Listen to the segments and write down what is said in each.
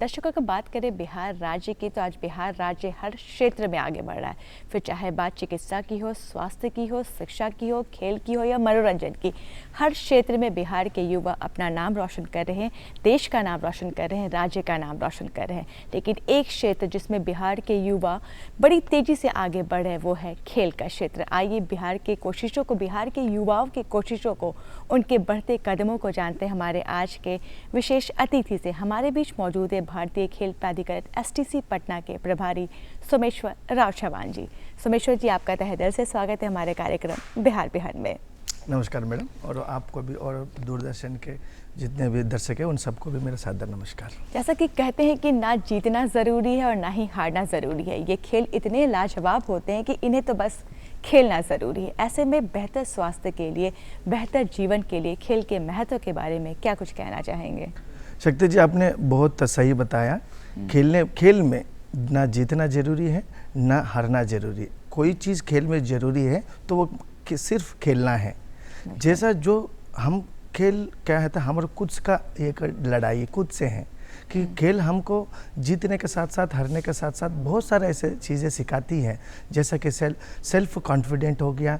दर्शकों की बात करें बिहार राज्य की, तो आज बिहार राज्य हर क्षेत्र में आगे बढ़ रहा है। फिर चाहे बात चिकित्सा की हो, स्वास्थ्य की हो, शिक्षा की हो, खेल की हो या मनोरंजन की, हर क्षेत्र में बिहार के युवा अपना नाम रोशन कर रहे हैं, देश का नाम रोशन कर रहे हैं, राज्य का नाम रोशन कर रहे हैं। लेकिन एक क्षेत्र जिसमें बिहार के युवा बड़ी तेजी से आगे बढ़ रहे हैं वो है खेल का क्षेत्र। आइए बिहार के कोशिशों को, बिहार के युवाओं की कोशिशों को, उनके बढ़ते कदमों को जानते हैं हमारे आज के विशेष अतिथि से। हमारे बीच मौजूद है भारतीय खेल प्राधिकरण एसटीसी पटना के प्रभारी सोमेश्वर राव चौहान जी। सोमेश्वर जी, आपका तहे दिल से स्वागत है हमारे कार्यक्रम बिहार बिहार में। नमस्कार मैडम, और आपको भी और दूरदर्शन के जितने भी दर्शक हैं उन सबको भी मेरा सादर नमस्कार। जैसा कि कहते हैं कि ना जीतना ज़रूरी है और ना ही हारना ज़रूरी है। ये खेल इतने लाजवाब होते हैं कि इन्हें तो बस खेलना ज़रूरी है। ऐसे में बेहतर स्वास्थ्य के लिए, बेहतर जीवन के लिए खेल के महत्व के बारे में क्या कुछ कहना चाहेंगे? शक्ति जी, आपने बहुत सही बताया। खेल में ना जीतना जरूरी है ना हारना जरूरी है। कोई चीज़ खेल में ज़रूरी है तो वो सिर्फ खेलना है। जैसा जो हम खेल क्या है, हमारे खुद का एक लड़ाई खुद से है कि खेल हमको जीतने के साथ साथ हारने के साथ साथ बहुत सारे ऐसे चीज़ें सिखाती है, जैसा कि सेल्फ कॉन्फिडेंट हो गया,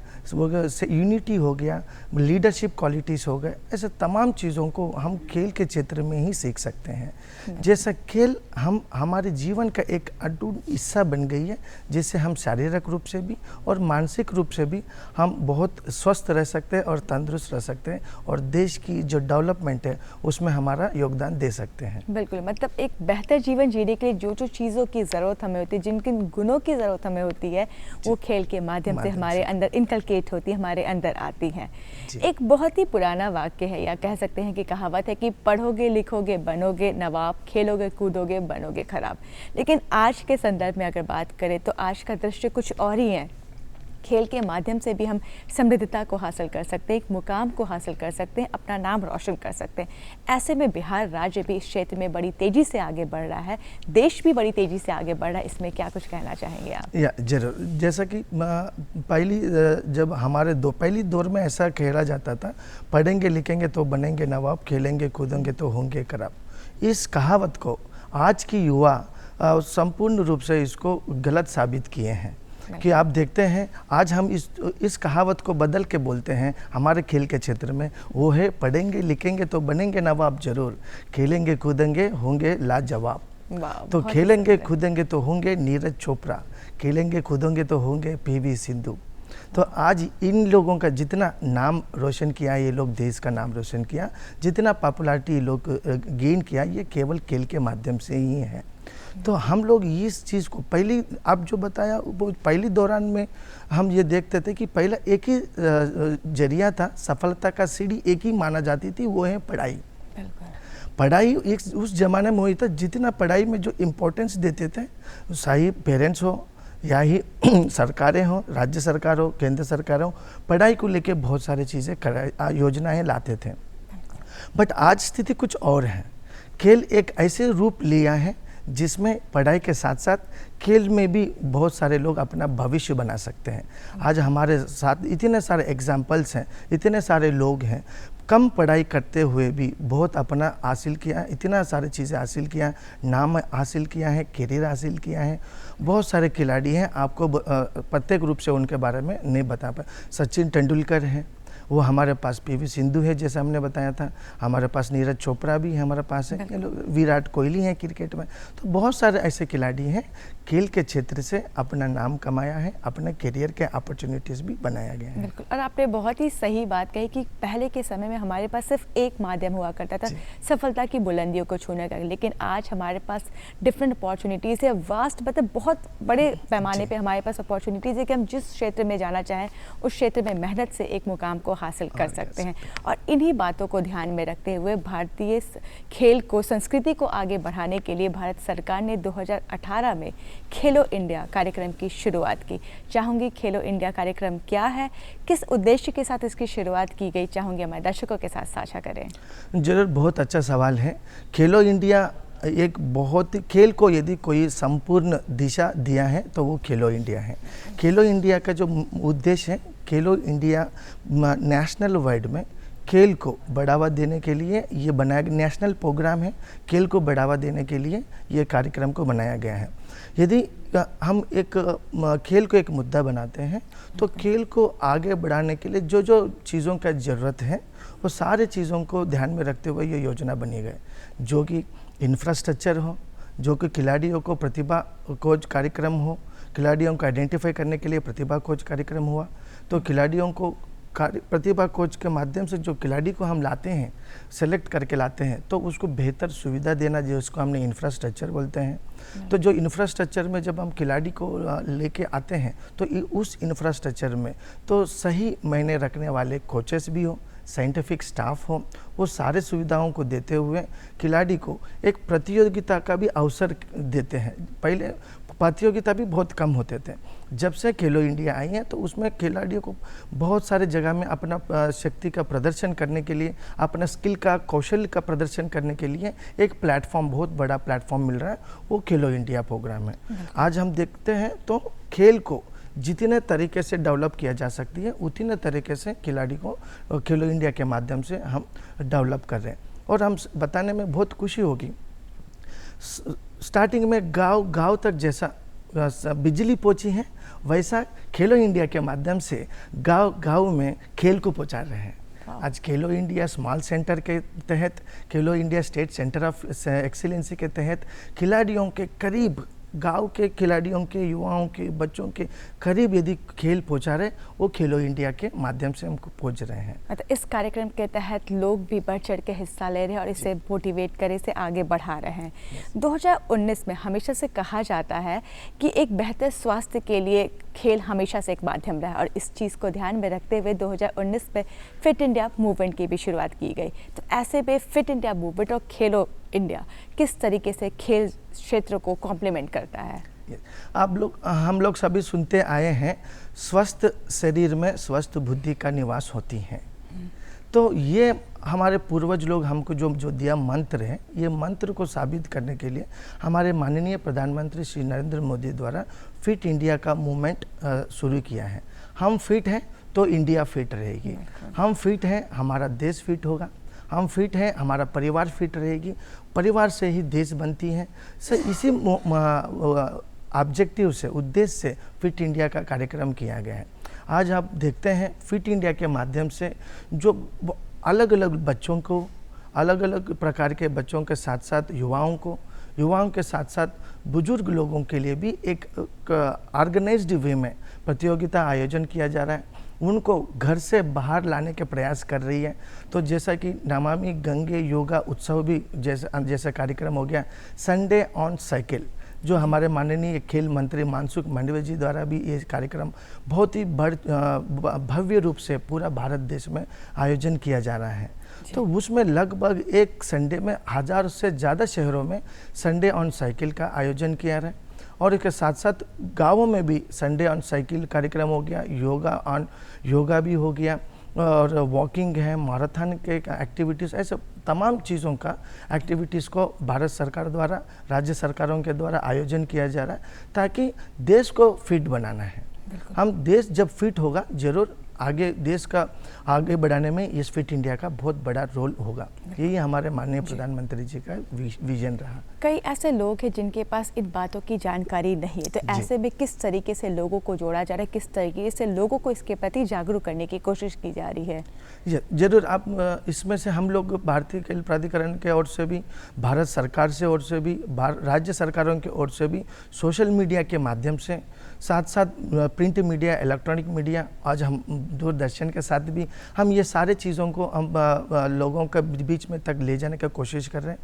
यूनिटी हो गया, लीडरशिप क्वालिटीज़ हो गए। ऐसे तमाम चीज़ों को हम खेल के क्षेत्र में ही सीख सकते हैं। जैसा खेल हमारे जीवन का एक अटूट हिस्सा बन गई है, जिससे हम शारीरिक रूप से भी और मानसिक रूप से भी हम बहुत स्वस्थ रह सकते हैं और तंदुरुस्त रह सकते हैं, और देश की जो डेवलपमेंट है उसमें हमारा योगदान दे सकते हैं। बिल्कुल, मतलब एक बेहतर जीवन जीने के लिए जो जो चीज़ों की ज़रूरत हमें होती है, जिन किन गुणों की ज़रूरत हमें होती है, वो खेल के माध्यम से हमारे अंदर इनकलकेट होती है, हमारे अंदर आती हैं। एक बहुत ही पुराना वाक्य है, या कह सकते हैं कि कहावत है कि पढ़ोगे लिखोगे बनोगे नवाब, खेलोगे कूदोगे बनोगे खराब। लेकिन आज के संदर्भ में अगर बात करें तो आज का दृश्य कुछ और ही है। खेल के माध्यम से भी हम समृद्धता को हासिल कर सकते हैं, एक मुकाम को हासिल कर सकते हैं, अपना नाम रोशन कर सकते हैं। ऐसे में बिहार राज्य भी इस क्षेत्र में बड़ी तेज़ी से आगे बढ़ रहा है, देश भी बड़ी तेज़ी से आगे बढ़ रहा है। इसमें क्या कुछ कहना चाहेंगे आप? या जरूर, जैसा कि जब हमारे पहली दौर में ऐसा खेला जाता था, पढ़ेंगे लिखेंगे तो बनेंगे नवाब, खेलेंगे कूदेंगे तो होंगे खराब। इस कहावत को आज की युवा संपूर्ण रूप से इसको गलत साबित किए हैं कि आप देखते हैं आज हम इस कहावत को बदल के बोलते हैं हमारे खेल के क्षेत्र में। वो है पढ़ेंगे लिखेंगे तो बनेंगे नवाब जरूर, खेलेंगे कूदेंगे होंगे लाजवाब। तो खेलेंगे कूदेंगे तो होंगे नीरज चोपड़ा, खेलेंगे कूदेंगे तो होंगे पीवी सिंधु। तो आज इन लोगों का जितना नाम रोशन किया, ये लोग देश का नाम रोशन किया, जितना पॉपुलैरिटी लोग गेन किया, ये केवल खेल के माध्यम से ही है। तो हम लोग इस चीज़ को पहली, आप जो बताया वो पहली दौरान में हम ये देखते थे कि पहला एक ही जरिया था, सफलता का सीढ़ी एक ही माना जाती थी, वो है पढ़ाई। पढ़ाई एक उस जमाने में हुई था, जितना पढ़ाई में जो इम्पोर्टेंस देते थे, चाहे पेरेंट्स हो या ही सरकारें हो, राज्य सरकार हो, केंद्र सरकार हो, पढ़ाई को लेके बहुत सारी चीज़ें योजनाएं लाते थे। बट आज स्थिति कुछ और है। खेल एक ऐसे रूप लिया है जिसमें पढ़ाई के साथ साथ खेल में भी बहुत सारे लोग अपना भविष्य बना सकते हैं। आज हमारे साथ इतने सारे एग्जाम्पल्स हैं, इतने सारे लोग हैं, कम पढ़ाई करते हुए भी बहुत अपना हासिल किया, इतना सारी चीज़ें हासिल किया, नाम हासिल किया है, करियर हासिल किया है। बहुत सारे खिलाड़ी हैं, आपको प्रत्येक रूप से उनके बारे में नहीं बता पाए। सचिन तेंदुलकर हैं, वो हमारे पास पीवी सिंधु है जैसा हमने बताया था, हमारे पास नीरज चोपड़ा भी हमारे पास है, विराट कोहली हैं क्रिकेट में। तो बहुत सारे ऐसे खिलाड़ी हैं खेल के क्षेत्र से अपना नाम कमाया है, अपने करियर के अपॉर्चुनिटीज़ भी बनाया गया है। बिल्कुल, और आपने बहुत ही सही बात कही कि पहले के समय में हमारे पास सिर्फ एक माध्यम हुआ करता था सफलता की बुलंदियों को छूने का, लेकिन आज हमारे पास डिफरेंट अपॉर्चुनिटीज़ है, वास्ट, मतलब बहुत बड़े पैमाने पे हमारे पास अपॉर्चुनिटीज़ है कि हम जिस क्षेत्र में जाना चाहें उस क्षेत्र में मेहनत से एक मुकाम को हासिल कर सकते हैं। और इन्हीं बातों को ध्यान में रखते हुए भारतीय खेल को, संस्कृति को आगे बढ़ाने के लिए भारत सरकार ने 2018 में खेलो इंडिया कार्यक्रम की शुरुआत की। चाहूँगी खेलो इंडिया कार्यक्रम क्या है, किस उद्देश्य के साथ इसकी शुरुआत की गई, चाहूँगी हमारे दर्शकों के साथ साझा करें। जरूर, बहुत अच्छा सवाल है। खेलो इंडिया एक बहुत, खेल को यदि कोई संपूर्ण दिशा दिया है तो वो खेलो इंडिया है। खेलो इंडिया का जो उद्देश्य है, खेलो इंडिया नेशनल वाइड में खेल को बढ़ावा देने के लिए ये बनाया गया नेशनल प्रोग्राम है। खेल को बढ़ावा देने के लिए ये कार्यक्रम को बनाया गया है। यदि हम एक खेल को एक मुद्दा बनाते हैं तो खेल को आगे बढ़ाने के लिए जो जो चीज़ों का ज़रूरत है वो सारे चीज़ों को ध्यान में रखते हुए ये योजना बनी गई, जो कि इंफ्रास्ट्रक्चर हो, जो कि खिलाड़ियों को प्रतिभा खोज कार्यक्रम हो, खिलाड़ियों को आइडेंटिफाई करने के लिए प्रतिभा खोज कार्यक्रम हुआ, तो खिलाड़ियों को प्रतिभा खोज के माध्यम से जो खिलाड़ी को हम लाते हैं, सेलेक्ट करके लाते हैं, तो उसको बेहतर सुविधा देना, जिसको हमने इंफ्रास्ट्रक्चर बोलते हैं। तो जो इंफ्रास्ट्रक्चर में जब हम खिलाड़ी को लेके आते हैं तो उस इंफ्रास्ट्रक्चर में तो सही मायने रखने वाले कोचेस भी हो, साइंटिफिक स्टाफ हो, वो सारे सुविधाओं को देते हुए खिलाड़ी को एक प्रतियोगिता का भी अवसर देते हैं। पहले प्रतियोगिता भी बहुत कम होते थे। जब से खेलो इंडिया आई है तो उसमें खिलाड़ियों को बहुत सारे जगह में अपना शक्ति का प्रदर्शन करने के लिए, अपना स्किल का, कौशल का प्रदर्शन करने के लिए एक प्लेटफॉर्म, बहुत बड़ा प्लेटफॉर्म मिल रहा है, वो खेलो इंडिया प्रोग्राम है। आज हम देखते हैं तो खेल को जितने तरीके से डेवलप किया जा सकती है उतने तरीके से खिलाड़ी को खेलो इंडिया के माध्यम से हम डेवलप कर रहे हैं। और हम बताने में बहुत खुशी होगी, स्टार्टिंग में गांव तक जैसा बिजली पहुंची है, वैसा खेलो इंडिया के माध्यम से गांव में खेल को पहुंचा रहे हैं। आज खेलो इंडिया स्मॉल सेंटर के तहत, खेलो India state centre of excellency के तहत खिलाड़ियों के करीब, गांव के खिलाड़ियों के, युवाओं के, बच्चों के करीब यदि खेल पहुंचा रहे, वो खेलो इंडिया के माध्यम से हमको पहुंच रहे हैं। मतलब इस कार्यक्रम के तहत लोग भी बढ़ चढ़ के हिस्सा ले रहे हैं और इसे मोटिवेट करे, इसे आगे बढ़ा रहे हैं। 2019 में हमेशा से कहा जाता है कि एक बेहतर स्वास्थ्य के लिए खेल हमेशा से एक माध्यम रहा, और इस चीज़ को ध्यान में रखते हुए 2019 में फिट इंडिया मूवमेंट की भी शुरुआत की गई। तो ऐसे में फिट इंडिया मूवमेंट और खेलो इंडिया किस तरीके से खेल क्षेत्र को कॉम्प्लीमेंट करता है? हम लोग सभी सुनते आए हैं, स्वस्थ शरीर में स्वस्थ बुद्धि का निवास होती है। तो ये हमारे पूर्वज लोग हमको जो दिया मंत्र है, ये मंत्र को साबित करने के लिए हमारे माननीय प्रधानमंत्री श्री नरेंद्र मोदी द्वारा फिट इंडिया का मूवमेंट शुरू किया है। हम फिट हैं तो इंडिया फिट रहेगी, हम फिट हैं हमारा देश फिट होगा, हम फिट हैं हमारा परिवार फिट रहेगी, परिवार से ही देश बनती है। इसी ऑब्जेक्टिव से, उद्देश्य से फिट इंडिया का कार्यक्रम किया गया है। आज आप देखते हैं फिट इंडिया के माध्यम से जो अलग अलग बच्चों को, अलग अलग प्रकार के बच्चों के साथ साथ युवाओं के साथ साथ बुजुर्ग लोगों के लिए भी एक ऑर्गेनाइज्ड वे में प्रतियोगिता आयोजन किया जा रहा है। उनको घर से बाहर लाने के प्रयास कर रही है। तो जैसा कि नमामि गंगे योगा उत्सव भी जैसा कार्यक्रम हो गया, संडे ऑन साइकिल, जो हमारे माननीय खेल मंत्री मनसुख मांडविया जी द्वारा भी ये कार्यक्रम बहुत ही भव्य रूप से पूरा भारत देश में आयोजन किया जा रहा है। तो उसमें लगभग एक संडे में 1000 से ज़्यादा शहरों में संडे ऑन साइकिल का आयोजन किया रहा है। और इसके साथ साथ गाँवों में भी संडे ऑन साइकिल कार्यक्रम हो गया, योगा भी हो गया, और वॉकिंग है, मैराथन के एक्टिविटीज़, ऐसे तमाम चीज़ों का एक्टिविटीज़ को भारत सरकार द्वारा, राज्य सरकारों के द्वारा आयोजन किया जा रहा है, ताकि देश को फिट बनाना है। हम देश जब फिट होगा, जरूर आगे देश का आगे बढ़ाने में इस फिट इंडिया का बहुत बड़ा रोल होगा। यही हमारे माननीय प्रधानमंत्री जी का विजन रहा। कई ऐसे लोग हैं जिनके पास इन बातों की जानकारी नहीं है, तो ऐसे में किस तरीके से लोगों को जोड़ा जा रहा है, किस तरीके से लोगों को इसके प्रति जागरूक करने की कोशिश की जा रही है? जरूर, आप इसमें से हम लोग भारतीय खेल प्राधिकरण के ओर से भी, भारत सरकार से ओर से भी, राज्य सरकारों की ओर से भी, सोशल मीडिया के माध्यम से, साथ साथ प्रिंट मीडिया, इलेक्ट्रॉनिक मीडिया, आज हम दूरदर्शन के साथ भी हम ये सारे चीज़ों को हम लोगों के बीच में तक ले जाने की कोशिश कर रहे हैं।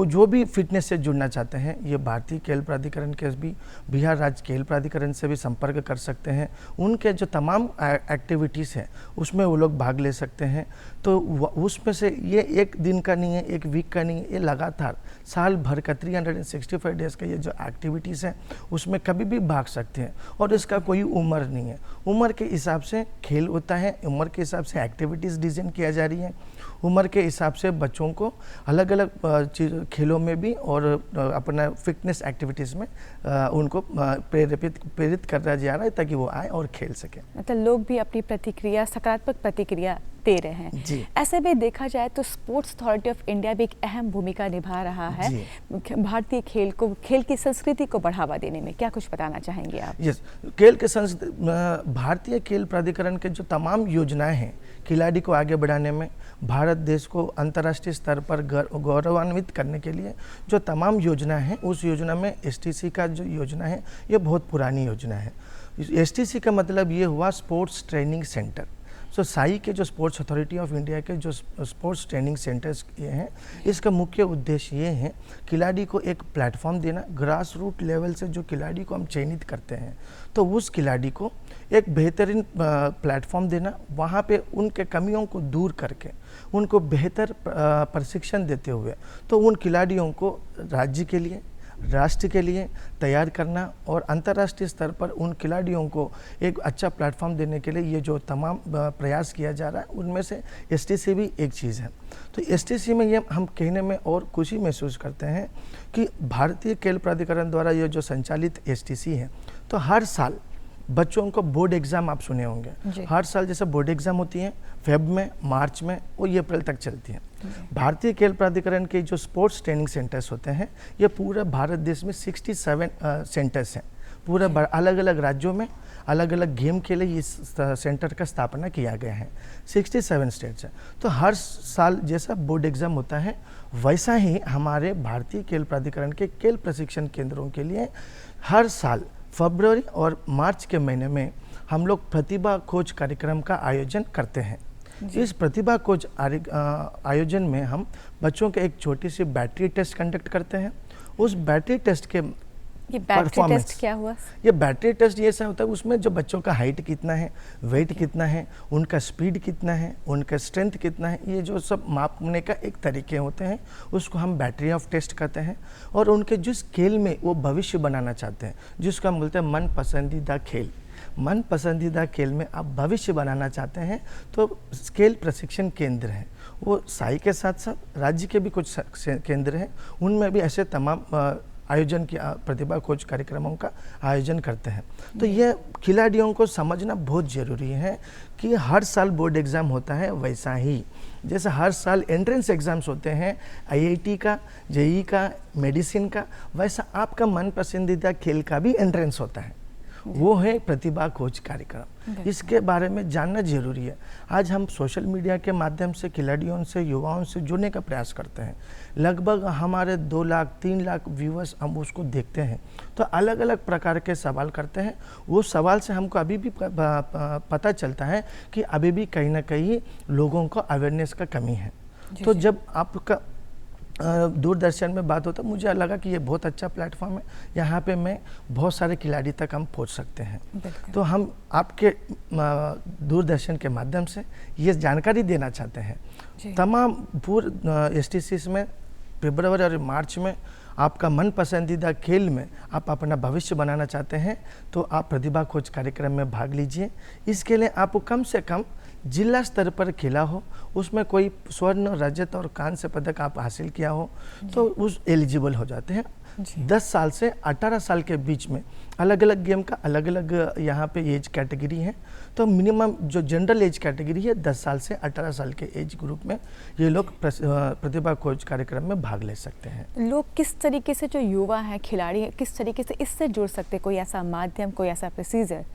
जो भी फिटनेस से जुड़ना चाहते हैं, ये भारतीय खेल प्राधिकरण के भी, बिहार राज्य खेल प्राधिकरण से भी संपर्क कर सकते हैं। उनके जो तमाम एक्टिविटीज़ हैं उसमें वो लोग भाग ले सकते हैं। तो उसमें से ये एक दिन का नहीं है, एक वीक का नहीं है, ये लगातार साल भर का 365 डेज़ का ये जो एक्टिविटीज़ हैं उसमें कभी भी भाग सकते हैं। और इसका कोई उम्र नहीं है, उम्र के हिसाब से खेल होता है, उम्र के हिसाब से एक्टिविटीज़ डिज़ाइन किया जा रही है, उम्र के हिसाब से बच्चों को अलग अलग खेलों में भी और अपना फिटनेस एक्टिविटीज़ में उनको प्रेरित करना जा रहा है, ताकि वो आए और खेल सकें। मतलब लोग भी अपनी प्रतिक्रिया, सकारात्मक प्रतिक्रिया दे रहे हैं। जी। ऐसे में देखा जाए तो स्पोर्ट्स अथॉरिटी ऑफ इंडिया भी एक अहम भूमिका निभा रहा है भारतीय खेल की संस्कृति को बढ़ावा देने में। क्या कुछ बताना चाहेंगे आप? यस, भारतीय खेल प्राधिकरण के जो तमाम योजनाएं हैं खिलाड़ी को आगे बढ़ाने में, भारत देश को अंतर्राष्ट्रीय स्तर पर गौरवान्वित करने के लिए जो तमाम योजना है, उस योजना में एसटीसी का जो योजना है ये बहुत पुरानी योजना है। एसटीसी का मतलब ये हुआ स्पोर्ट्स ट्रेनिंग सेंटर। साई के जो स्पोर्ट्स अथॉरिटी ऑफ इंडिया के जो स्पोर्ट्स ट्रेनिंग सेंटर्स ये हैं, इसका मुख्य उद्देश्य ये है खिलाड़ी को एक प्लेटफॉर्म देना। ग्रास रूट लेवल से जो खिलाड़ी को हम चयनित करते हैं तो उस खिलाड़ी को एक बेहतरीन प्लेटफॉर्म देना, वहाँ पे उनके कमियों को दूर करके उनको बेहतर प्रशिक्षण देते हुए तो उन खिलाड़ियों को राज्य के लिए, राष्ट्र के लिए तैयार करना और अंतर्राष्ट्रीय स्तर पर उन खिलाड़ियों को एक अच्छा प्लेटफॉर्म देने के लिए ये जो तमाम प्रयास किया जा रहा है, उनमें से एसटीसी भी एक चीज़ है। तो एसटीसी में ये हम कहने में और खुशी महसूस करते हैं कि भारतीय खेल प्राधिकरण द्वारा ये जो संचालित एसटीसी है, तो हर साल बच्चों को बोर्ड एग्ज़ाम आप सुने होंगे, हर साल जैसे बोर्ड एग्ज़ाम होती हैं फेब में, मार्च में और अप्रैल तक चलती हैं। भारतीय खेल प्राधिकरण के जो स्पोर्ट्स ट्रेनिंग सेंटर्स होते हैं ये पूरे भारत देश में 67 सेंटर्स हैं। पूरे अलग अलग राज्यों में अलग अलग गेम के लिए इस सेंटर का स्थापना किया गया है। 67 स्टेट्स हैं। तो हर साल जैसा बोर्ड एग्ज़ाम होता है वैसा ही हमारे भारतीय खेल प्राधिकरण के खेल प्रशिक्षण केंद्रों के लिए हर साल फरवरी और मार्च के महीने में हम लोग प्रतिभा खोज कार्यक्रम का आयोजन करते हैं। इस प्रतिभा खोज आयोजन में हम बच्चों के एक छोटी सी बैटरी टेस्ट कंडक्ट करते हैं। उस बैटरी टेस्ट के ये बैटरी टेस्ट क्या हुआ? ये बैटरी टेस्ट ये ऐसा होता है, उसमें जो बच्चों का हाइट कितना है, वेट कितना है, उनका स्पीड कितना है, उनका स्ट्रेंथ कितना है, ये जो सब मापने का एक तरीके होते हैं, उसको हम बैटरी ऑफ टेस्ट कहते हैं। और उनके जिस खेल में वो भविष्य बनाना चाहते हैं, जिसको हम बोलते हैं मन पसंदीदा खेल, मन पसंदीदा खेल में आप भविष्य बनाना चाहते हैं तो खेल प्रशिक्षण केंद्र हैं। वो साई के साथ साथ राज्य के भी कुछ केंद्र हैं, उनमें भी ऐसे तमाम आयोजन की प्रतिभा खोज कार्यक्रमों का आयोजन करते हैं। तो ये खिलाड़ियों को समझना बहुत ज़रूरी है कि हर साल बोर्ड एग्ज़ाम होता है वैसा ही जैसे हर साल एंट्रेंस एग्ज़ाम्स होते हैं आईआईटी का, जेईई का, मेडिसिन का, वैसा आपका मन पसंदीदा खेल का भी एंट्रेंस होता है। वो है प्रतिभा खोज कार्यक्रम। इसके बारे में जानना जरूरी है। आज हम सोशल मीडिया के माध्यम से खिलाड़ियों से, युवाओं से जुड़ने का प्रयास करते हैं। लगभग हमारे 2 लाख 3 लाख व्यूअर्स हम उसको देखते हैं, तो अलग अलग प्रकार के सवाल करते हैं। वो सवाल से हमको अभी भी पता चलता है कि अभी भी कहीं ना कहीं लोगों को अवेयरनेस का कमी है। तो जब आपका दूरदर्शन में बात होता, मुझे लगा कि ये बहुत अच्छा प्लेटफॉर्म है, यहाँ पे मैं बहुत सारे खिलाड़ी तक हम पहुँच सकते हैं। तो हम आपके दूरदर्शन के माध्यम से ये जानकारी देना चाहते हैं। तमाम पूर्व एसटीसी में फरवरी और मार्च में आपका मन पसंदीदा खेल में आप अपना भविष्य बनाना चाहते हैं तो आप प्रतिभा खोज कार्यक्रम में भाग लीजिए। इसके लिए आपको कम से कम जिला स्तर पर खेला हो, उसमें कोई स्वर्ण, रजत और कांस्य पदक आप हासिल किया हो तो उस एलिजिबल हो जाते हैं। 10 साल से 18 साल के बीच में अलग अलग गेम का अलग अलग यहाँ पे एज कैटेगरी है। तो मिनिमम जो जनरल एज कैटेगरी है 10 साल से 18 साल के एज ग्रुप में ये लोग प्रतिभा खोज कार्यक्रम में भाग ले सकते हैं। लोग किस तरीके से, जो युवा हैं, खिलाड़ी, किस तरीके से इससे जुड़ सकते, कोई ऐसा माध्यम, कोई ऐसा प्रोसीजर?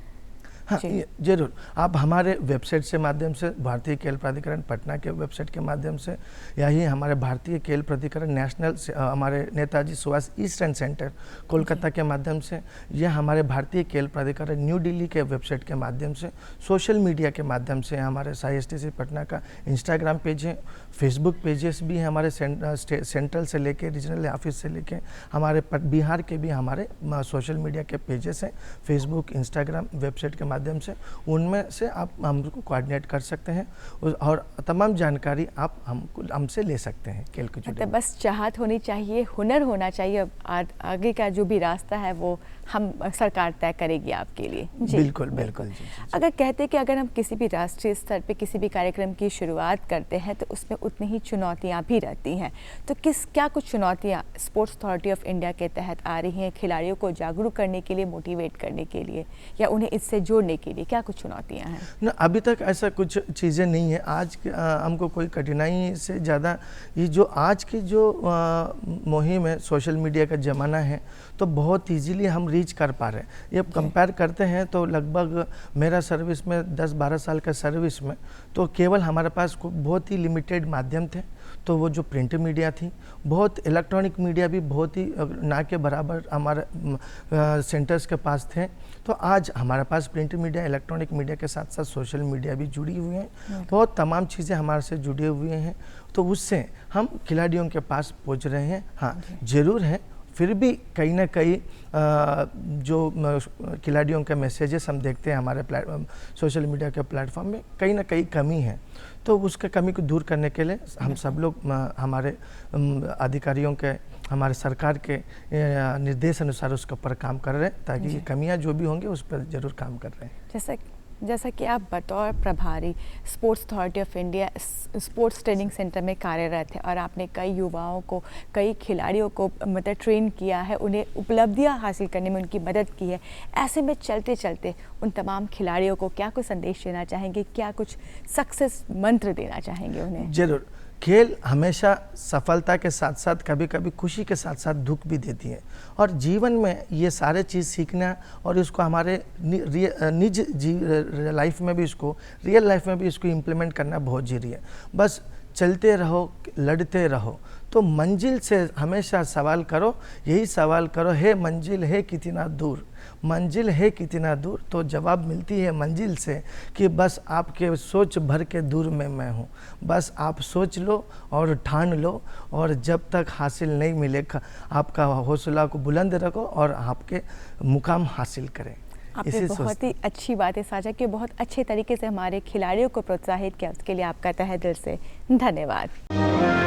हाँ, जरूर। आप हमारे वेबसाइट से माध्यम से, भारतीय खेल प्राधिकरण पटना के वेबसाइट के माध्यम से, या ही हमारे भारतीय खेल प्राधिकरण नेशनल हमारे नेताजी सुभाष ईस्टर्न सेंटर कोलकाता के माध्यम से, या हमारे भारतीय खेल प्राधिकरण न्यू दिल्ली के वेबसाइट के माध्यम से, सोशल मीडिया के माध्यम से हमारे साई एसटीसी पटना का इंस्टाग्राम पेज है, फेसबुक पेजेस भी हैं हमारे सेंट्रल से लेके रीजनल ऑफिस से लेके हमारे बिहार के भी हमारे सोशल मीडिया के पेजेस हैं, फेसबुक, इंस्टाग्राम, वेबसाइट के माध्यम से, उनमें से आप हमको कोऑर्डिनेट कर सकते हैं और तमाम जानकारी आप हमसे ले सकते हैं खेल के जुड़े। बस चाहत होनी चाहिए, हुनर होना चाहिए। आगे का जो भी रास्ता है वो हम सरकार तय करेगी आपके लिए। बिल्कुल बिल्कुल। अगर कहते हैं कि अगर हम किसी भी राष्ट्रीय स्तर पे किसी भी कार्यक्रम की शुरुआत करते हैं तो उसमें उतनी ही चुनौतियां भी रहती हैं, तो क्या कुछ चुनौतियां स्पोर्ट्स अथॉरिटी ऑफ इंडिया के तहत आ रही हैं खिलाड़ियों को जागरूक करने के लिए, मोटिवेट करने के लिए, या उन्हें इससे जोड़ने बढ़ने के लिए क्या कुछ चुनौतियाँ हैं? ना, अभी तक ऐसा कुछ चीज़ें नहीं है। आज हमको कोई कठिनाई से ज़्यादा ये जो आज की जो मुहिम है, सोशल मीडिया का ज़माना है, तो बहुत इजीली हम रीच कर पा रहे हैं। ये कंपेयर करते हैं तो लगभग मेरा सर्विस में 10-12 साल का सर्विस में तो केवल हमारे पास बहुत ही लिमिटेड माध्यम थे। तो वो जो प्रिंट मीडिया थी, बहुत इलेक्ट्रॉनिक मीडिया भी बहुत ही ना के बराबर हमारे सेंटर्स के पास थे। तो आज हमारे पास प्रिंट मीडिया, इलेक्ट्रॉनिक मीडिया के साथ साथ सोशल मीडिया भी जुड़ी हुई हैं। बहुत तमाम चीज़ें हमारे से जुड़े हुए हैं, तो उससे हम खिलाड़ियों के पास पहुंच रहे हैं। हाँ, ज़रूर है, फिर भी कहीं ना कहीं जो खिलाड़ियों के मैसेजेस हम देखते हैं हमारे सोशल मीडिया के प्लेटफॉर्म में, कहीं ना कहीं कमी है। तो उसके कमी को दूर करने के लिए हम सब लोग हमारे अधिकारियों के, हमारे सरकार के निर्देश अनुसार उसके ऊपर काम कर रहे हैं, ताकि ये कमियां जो भी होंगी उस पर ज़रूर काम कर रहे हैं। जैसा कि आप बतौर प्रभारी sports authority of India sports training centre में कार्यरत है और आपने कई युवाओं को, कई खिलाड़ियों को मतलब ट्रेन किया है, उन्हें उपलब्धियां हासिल करने में उनकी मदद की है। ऐसे में चलते चलते उन तमाम खिलाड़ियों को क्या कुछ संदेश देना चाहेंगे, क्या कुछ सक्सेस मंत्र देना चाहेंगे उन्हें? जरूर। खेल हमेशा सफलता के साथ साथ कभी कभी खुशी के साथ साथ दुख भी देती है, और जीवन में ये सारे चीज़ सीखना और इसको हमारे निज लाइफ में भी, इसको रियल लाइफ में भी इसको इम्प्लीमेंट करना बहुत ज़रूरी है। बस चलते रहो, लड़ते रहो। तो मंजिल से हमेशा सवाल करो, यही सवाल करो, है मंजिल है कितना दूर, मंजिल है कितना दूर। तो जवाब मिलती है मंजिल से कि बस आपके सोच भर के दूर में मैं हूँ। बस आप सोच लो और ठान लो, और जब तक हासिल नहीं मिलेगा आपका हौसला को बुलंद रखो और आपके मुकाम हासिल करें। आपने बहुत ही अच्छी बातें साझा की, बहुत अच्छे तरीके से हमारे खिलाड़ियों को प्रोत्साहित किया, उसके लिए आपका तहे दिल से धन्यवाद।